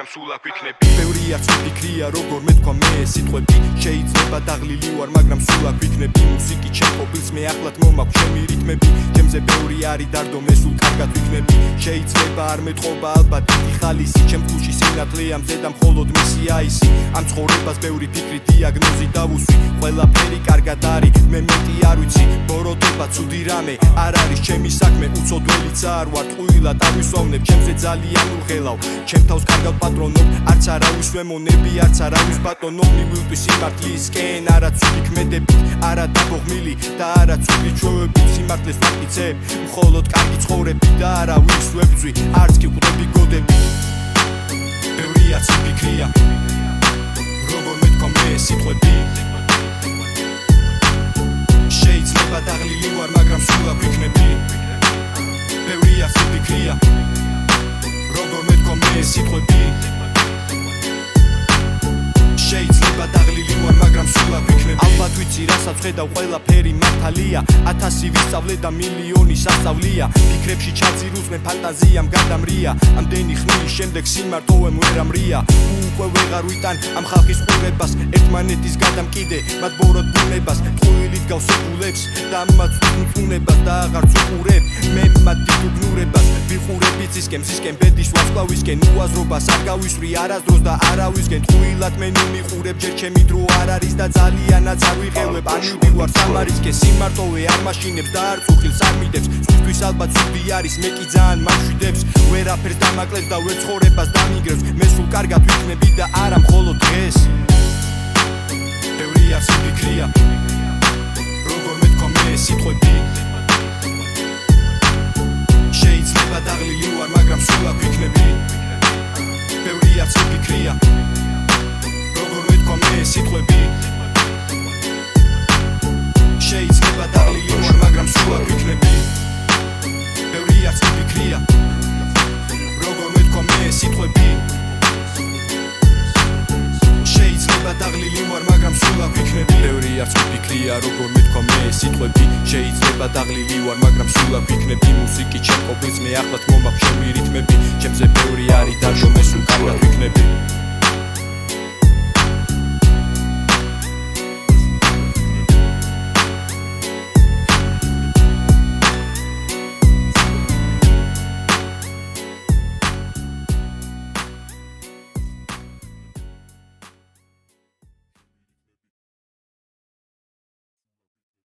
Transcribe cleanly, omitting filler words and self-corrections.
მაგრამ სულ აქ ვიქნები ბევრი არც ვიფიქრია როგორ მეთქვა მე სიტყვები შეიძლება დაღლილი ვარ მაგრამ სულ აქ ვიქნები მუსიკით ჩემ ყოფილს მე ახლად მომაქვს ჩემი რითმები ჩემზე ბევრი არის დარდო მე სულ კარგად ვიქნები შეიძლება არ მეტყობა ალბათ დიდი ხალისი ჩემ გულში სინათლეა მზედა მხოლოდ მისი აისი ამ ცხოვრებას ბევრი ფიქრი დიაგნოზი დავუსვი ყველაფერი კარგად არის მე მეტი არ ვიცი ბოროტება ცუდი რამე არ არის ჩემი საქმე უცოდველიც არ ვარ ტყუილად არ ვისვამნებ ჩემზე ძალიან უღელავ ჩემ თავს კარგად პატრონობ არც არავის ვემონები არც არავის ბატონობ მივივდი სიმართლისკენ არა ცუდი ქმედებით არა დაბოღმილი და არა ცუდი ჩვევებით სიმართლეს ვაკიცებ მხოლოდ კარგი ცხოვრები და არავის ვებძვი არც კი ყვდები გოდები ბევრი არც ვიფიქრია როგორ მეთქვა მე სიტყვები შეიძლება დაღლილი ვარ მაგრამ სულ აქ ვიქნები ბევრი არც ვიფიქრია როგორ მეთქვა მე სიტყვები შეიძლება დაღლილი ვარ მაგრამ სულ აქ ვიქნები ალბათ ვიცი რასაც ხედავ ყველაფერი მართალია 1000 ვისწავლე და მილიონი სასწავლია ფიქრებში ჩაძირუს მე ფანტაზიამ გადამრია ამდენი ხნის შემდეგ სიმარტოვემ ვერ ამრია უკვე ვეღარ ვიტან ამ ხალხის ყურებას ერთმანეთის გადამკიდე მათ ბოროტ ბუნებას ტყუილით გავსებულებს და მათ უწუნებას და აღარც უყურებ მე მათ დიდუბნურებას ვიყურებ იცისკენ ბედის ვარსკვლავისკენ უაზრობას არ გავისვრი არასდროს და არავისკენ ტყუილად მე მიყურებ ჯერ ჩემი დრო არ არის და ძალიანაც არ ვიღელვებ არ მივდივარ სამარისკენ სიმარტოვე არ მაშინებს და არ წუხილს არ მიდებს სხვისთვის ალბათ ცუდი არის მე კი ძალიან მაშვიდებს ვერაფერს დამაკლებს და ვერ ცხოვრებას დამიგრევს მე სულ კარგად ვიქნები და არა მხოლოდ დღეს ბევრი არც ვიფიქრია როგორ მეთქვა მე სიტყვები შეიძლება დაღლილი ვარ მაგრამ სულ აქ ვიქნები ბევრი არც ვიფიქრია როგორ მეთქვა მე სიტყვები შეიძლება დაღლილი ვარ მაგრამ სულ აქ ვიქნები ბევრი არც ვიფიქრია როგორ მეთქვა მე სიტყვები შეიძლება დაღლილი ვარ მაგრამ სულ აქ ვიქნები ბევრი არც ვიფიქრია როგორ მეთქვა მე სიტყვები შეიძლება დაღლილი ვარ მაგრამ სულ აქ ვიქნები მუსიკით ჩემ ყოფილს მე ახლად მომაქვს ჩემი რითმები ჩემზე ბევრი არის დარდო მე სულ კარგად ვიქნები